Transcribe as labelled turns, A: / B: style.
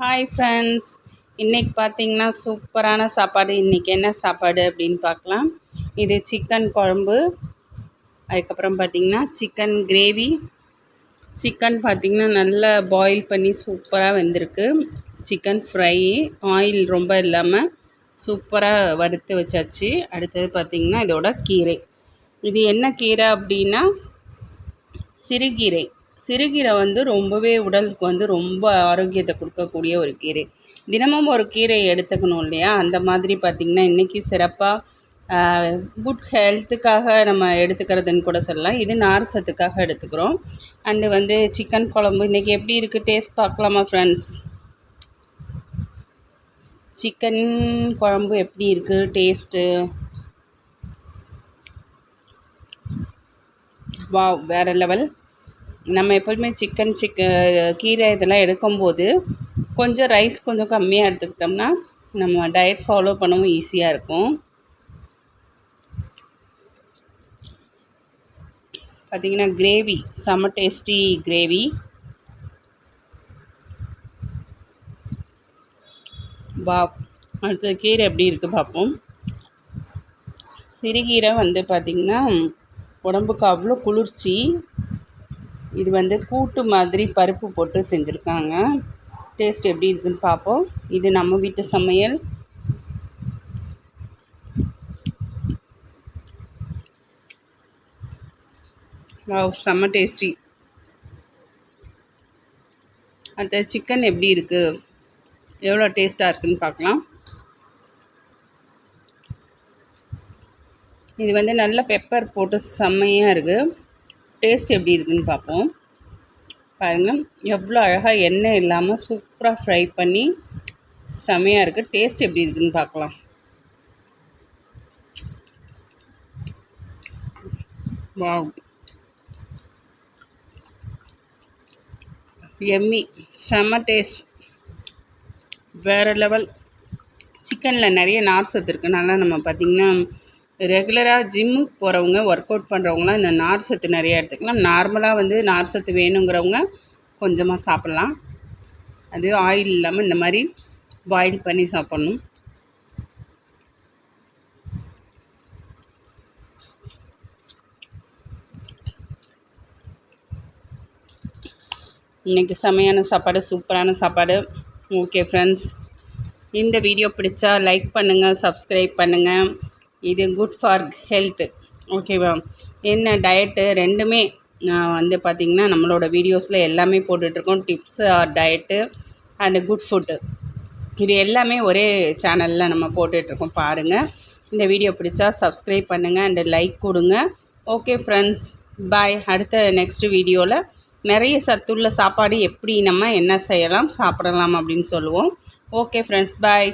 A: Hi friends, இன்றைக்கி பார்த்தீங்கன்னா சூப்பரான சாப்பாடு. இன்றைக்கி என்ன சாப்பாடு அப்படின்னு பார்க்கலாம். இது சிக்கன் குழம்பு, அதுக்கப்புறம் பார்த்திங்கன்னா சிக்கன் கிரேவி. சிக்கன் பார்த்திங்கன்னா நல்லா பாயில் பண்ணி சூப்பராக வெந்திருக்கு. சிக்கன் ஃப்ரை, ஆயில் ரொம்ப இல்லாமல் சூப்பராக வறுத்து வச்சாச்சு. அடுத்தது பார்த்திங்கன்னா இதோட கீரை. இது என்ன கீரை அப்படின்னா சிறுகீரை. சிறுகீரை ரொம்பவே உடலுக்கு ரொம்ப ஆரோக்கியத்தை கொடுக்கக்கூடிய ஒரு கீரை. தினமும் ஒரு கீரை எடுத்துக்கணும் இல்லையா? அந்த மாதிரி பார்த்திங்கன்னா இன்றைக்கி சிறப்பாக குட் ஹெல்த்துக்காக நம்ம எடுத்துக்கிறதுன்னு கூட சொல்லலாம். இது நார் சத்துக்காக எடுத்துக்கிறோம். அண்டு சிக்கன் குழம்பு இன்றைக்கி எப்படி இருக்குது டேஸ்ட் பார்க்கலாமா ஃப்ரெண்ட்ஸ்? சிக்கன் குழம்பு எப்படி இருக்குது டேஸ்ட்டு? வாவ், வேறு லெவல். நம்ம எப்போதுமே கீரை இதெல்லாம் எடுக்கும்போது கொஞ்சம் ரைஸ் கொஞ்சம் கம்மியாக எடுத்துக்கிட்டோம்னா நம்ம டயட் ஃபாலோ பண்ணவும் ஈஸியாக இருக்கும். பார்த்திங்கன்னா கிரேவி செம்ம டேஸ்டி கிரேவி. அடுத்த கீரை எப்படி இருக்குது பார்ப்போம். சிறுகீரை பார்த்திங்கன்னா உடம்புக்கு அவ்வளோ குளிர்ச்சி. இது கூட்டு மாதிரி பருப்பு போட்டு செஞ்சுருக்காங்க. டேஸ்ட் எப்படி இருக்குன்னு பார்ப்போம். இது நம்ம வீட்டு சமையல். செம்ம டேஸ்டி. அடுத்த சிக்கன் எப்படி இருக்குது, எவ்வளோ டேஸ்ட்டாக இருக்குதுன்னு பார்க்கலாம். இது நல்ல பெப்பர் போட்டு செம்மையாக இருக்குது. டேஸ்ட் எப்படி இருக்குதுன்னு பார்ப்போம். பாருங்கள், எவ்வளோ அழகாக எண்ணெய் இல்லாமல் சூப்பராக ஃப்ரை பண்ணி செம்மையாக இருக்குது. டேஸ்ட் எப்படி இருக்குதுன்னு பார்க்கலாம். வாவ், எம்மி, செம்ம டேஸ்ட், வேறு லெவல். சிக்கனில் நிறைய நார் சத்து இருக்குனால நம்ம பார்த்திங்கன்னா ரெகுலராக ஜிம்முக்கு போகிறவங்க, ஒர்க் அவுட் பண்ணுறவங்களாம் இந்த நார் சத்து நிறையா எடுத்துக்கலாம். நார்மலாக நார் சத்து வேணுங்கிறவங்க கொஞ்சமாக சாப்பிட்லாம். அது ஆயில் இல்லாமல் இந்த மாதிரி பாயில் பண்ணி சாப்பிட்ணும். இன்றைக்கி செமையான சாப்பாடு, சூப்பரான சாப்பாடு. ஓகே ஃப்ரெண்ட்ஸ், இந்த வீடியோ பிடிச்சா லைக் பண்ணுங்கள், சப்ஸ்கிரைப் பண்ணுங்கள். இது குட் ஃபார் ஹெல்த்து. ஓகேவா? என்ன டயட்டு ரெண்டுமே நான் பார்த்திங்கன்னா நம்மளோட வீடியோஸில் எல்லாமே போட்டுட்ருக்கோம். Tips or diet and good food, இது எல்லாமே ஒரே சேனலில் நம்ம போட்டுட்ருக்கோம். பாருங்கள். இந்த வீடியோ பிடிச்சா சப்ஸ்கிரைப் பண்ணுங்கள் அண்டு லைக் கொடுங்க. ஓகே ஃப்ரெண்ட்ஸ், பாய். அடுத்த நெக்ஸ்ட் வீடியோவில் நிறைய சத்துள்ள சாப்பாடு எப்படி நம்ம என்ன செய்யலாம், சாப்பிடலாம் அப்படின்னு சொல்லுவோம். ஓகே ஃப்ரெண்ட்ஸ், பாய்.